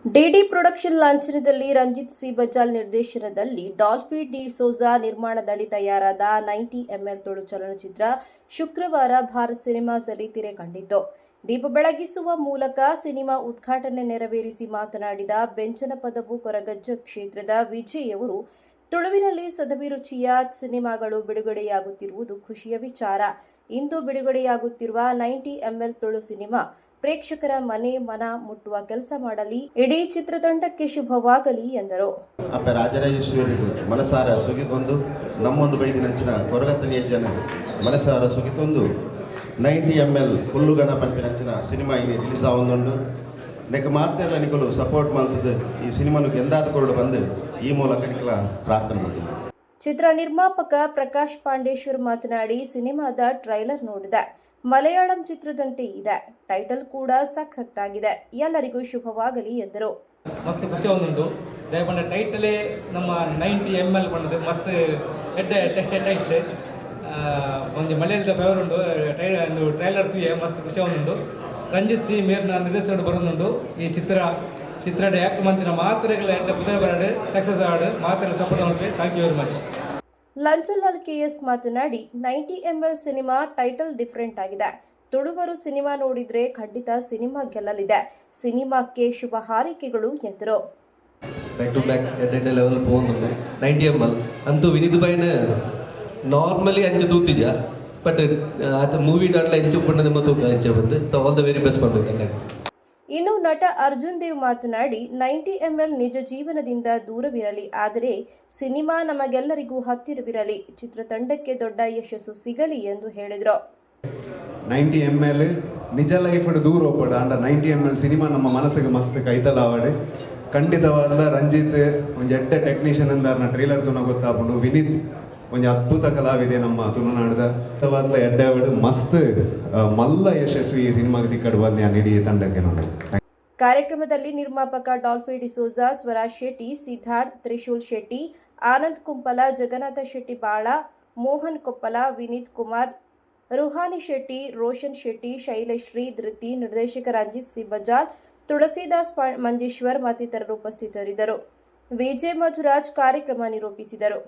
DD production ಲಾಂಛನದಲ್ಲಿ Ranjith C Bajal ನಿರ್ದೇಶನದಲ್ಲಿ ಡಾಲ್ಫಿ ಡಿ ಸೋಜಾ ನಿರ್ಮಾಣದಲ್ಲಿ ತಯಾರಾದ 90ml ತುಳು ಚಲನಚಿತ್ರ ಶುಕ್ರವಾರ ಭಾರತ್ ಸಿನಿಮಾಸ್ನಲ್ಲಿ ತೆರೆ ಕಂಡಿತು. ದೀಪ ಬೆಳಗಿಸುವ ಮೂಲಕ ಸಿನಿಮಾ ಉದ್ಘಾಟನೆ ನೆರವೇರಿಸಿ ಮಾತನಾಡಿದ ಬೆಂಚನಪದವು ಕೊರಗಜ್ಜ ಕ್ಷೇತ್ರದ ವಿಜಯ್ ಅವರು, ತುಳುವಿನಲ್ಲಿ ಸದಭಿರುಚಿಯ ಸಿನಿಮಾಗಳು ಬಿಡುಗಡೆಯಾಗುತ್ತಿರುವುದು ಖುಷಿಯ ವಿಚಾರ. ಇಂದು ಬಿಡುಗಡೆಯಾಗುತ್ತಿರುವ 90ml ತುಳು ಸಿನಿಮಾ ಪ್ರೇಕ್ಷಕರ ಮನ ಮುಟ್ಟುವ ಕೆಲಸ ಮಾಡಲಿ. ಇಡೀ ಚಿತ್ರತಂಡಕ್ಕೆ ಶುಭವಾಗಲಿ ಎಂದರು. ಅಪ್ಪ ರಾಜರಾಜೇಶ್ವರಿಗೂ ಮನಸಾರ ಸುಗಿತೊಂದು ನಮ್ಮೊಂದು ಬೈದಿನಂಚಿನ ಕೊರಗತ್ತನಿಯ ಜನ ಮನಸಾರ ಸುಗಿತೊಂದು 90ml ಹುಲ್ಲುಗಣ ಪಂಪಿನಂಚಿನ ಸಿನಿಮಾ ಇಲ್ಲಿ ರಿಲೀಸ್ ಆವೊಂದುಂಡು. ನೆಕ್ ಮಾತೆಲ್ಲ ನಿಕಲು ಸಪೋರ್ಟ್ ಮಾಡ್ತದೆ ಈ ಸಿನಿಮಾನು ಗೆಂದಾದ ಕೊರಡು ಬಂದು ಈ ಮೂಲಕ ನಿಕಲ ಪ್ರಾರ್ಥನೆ ಮಾಡ್ತೀವಿ. ಚಿತ್ರ ನಿರ್ಮಾಪಕ ಪ್ರಕಾಶ್ ಪಾಂಡೇಶ್ವರ್ ಮಾತನಾಡಿ, ಸಿನಿಮಾದ ಟ್ರೈಲರ್ ನೋಡಿದೆ, ಮಲಯಾಳಂ ಚಿತ್ರದಂತೆ ಇದೆ, ಟೈಟಲ್ ಕೂಡ ಸಖತ್ತಾಗಿದೆ, ಎಲ್ಲರಿಗೂ ಶುಭವಾಗಲಿ ಎಂದರು. ಮಸ್ತ್ ಖುಷಿ ಒಂದುಂಟು ದಯಪಂಡ ಟೈಟಲೇ ನಮ್ಮ 90ml ಪಂಡದು ಮಸ್ತ್ ಟೈಟಲ್ ಒಂದು ಮಲಯಾಳದ ಫೇವರ್ ಉಂಟು ಒಂದು ಟ್ರೈಲರ್ ಮಸ್ತ್ ಖುಷಿ ಒಂದುಂಟು. ರಂಜಿತ್ ಸಿ ಮೇರ್ನ ನಿರ್ದೇಶನ ಬರೋದುಂಟು ಈ ಚಿತ್ರ ಆಕ್ಟ್ ಮಂತಿನ ಮಾತ್ರೆಗಳ ಪುದಯ ಬರಡು ಸಕ್ಸಸ್ ಆಡು ಮಾತ್ರೆ ಸಪೋರ್ಟ್ ಮಾಡಿ. Thank you very much. ಲಂಚಲಾಲ್ ಕೆಎಸ್ ಮಾತನಾಡಿ, 90ml ಸಿನಿಮಾ ಟೈಟಲ್ ಡಿಫರೆಂಟ್ ಆಗಿದೆ. ತುಳುವರು ಸಿನಿಮಾ ನೋಡಿದ್ರೆ ಖಂಡಿತ ಸಿನಿಮಾ ಗೆಲ್ಲಲಿದೆ. ಸಿನಿಮಾಕ್ಕೆ ಶುಭ ಹಾರೈಕೆಗಳು ಎಂದರು. ಬ್ಯಾಕ್ ಟು ಬ್ಯಾಕ್ ಎಡ್ಡೆ ಲೆವೆಲ್ പോകുന്നുണ്ട് 90ml ಅಂತೂ ವಿನಿತ್ ಬೈನ ನಾರ್ಮಲಿ ಅಂಚೆ ತೂತಿಜ ಬಟ್ ಅದು ಮೂವಿ ಡಾಟ್ಲ ಎಂಚು ಪಣ್ಣದ ಮತ್ತು ಅಂಚೆ ಬಂದು so all the very best ಮಾಡಬೇಕು. ಇನ್ನು ನಟ ಅರ್ಜುನ್ ದೇವ್ ಮಾತನಾಡಿ, 90ml ನಿಜ ಜೀವನದಿಂದ ದೂರವಿರಲಿ, ಆದರೆ ಸಿನಿಮಾ ನಮಗೆಲ್ಲರಿಗೂ ಹತ್ತಿರವಿರಲಿ, ಚಿತ್ರತಂಡಕ್ಕೆ ದೊಡ್ಡ ಯಶಸ್ಸು ಸಿಗಲಿ ಎಂದು ಹೇಳಿದರು. 90ml ನಿಜ ಲೈಫ್ ದೂರ ಹೋಗ್ಬೇಡ ಅಂಡ 90ml ಸಿನಿಮಾ ನಮ್ಮ ಮನಸ್ಸಿಗೆ ಮಸ್ತ್ ಕೈತಲಾವಡೆ ಖಂಡಿತವಾದ ರಂಜಿತ್ ಒಂದು ಎಡ್ಡೆ ಟೆಕ್ನಿಷಿಯನ್ ಅಂದಾರ್ನ ಟ್ರೇಲರ್ ತುನ ಗೊತ್ತಾಗ್ಬಿಡು. ವಿನೀತ್ ಒಂದು ಅದ್ಭುತ ಕಲಾವಿದೆ ನಮ್ಮ ತುಳುನಾಡದ ಎಡ್ಡೆ ಮಸ್ತ್ ಮಲ್ಲ ಯಶಸ್ವಿ ಈ ಸಿನಿಮಾಗೆ ದಿಕ್ಕಡು ಬಂದು ಇಡೀ ತಂಡಕ್ಕೆ ನೋಡಿ. ಕಾರ್ಯಕ್ರಮದಲ್ಲಿ ನಿರ್ಮಾಪಕ ಡಾಲ್ಫಿ ಡಿಸೋಜಾ, ಸ್ವರಾಜ್ ಶೆಟ್ಟಿ, ಸಿದ್ಧಾರ್ಥ್, ತ್ರಿಶೂಲ್ ಶೆಟ್ಟಿ, ಆನಂದ್ ಕುಂಪಲ, ಜಗನ್ನಾಥ ಶೆಟ್ಟಿ ಬಾಳ, ಮೋಹನ್ ಕೊಪ್ಪಲ, ವಿನೀತ್ ಕುಮಾರ್, ರುಹಾನಿ ಶೆಟ್ಟಿ, ರೋಷನ್ ಶೆಟ್ಟಿ, ಶೈಲೇಶ್ರೀ, ಧೃತಿ, ನಿರ್ದೇಶಕ ರಂಜಿತ್ ಸಿ ಬಜಾಲ್, ತುಳಸಿದಾಸ್ ಮಂಜೇಶ್ವರ್ ಮತ್ತಿತರರು ಉಪಸ್ಥಿತರಿದ್ದರು. ವಿಜಯ್ ಮಧುರಾಜ್ ಕಾರ್ಯಕ್ರಮ ನಿರೂಪಿಸಿದರು.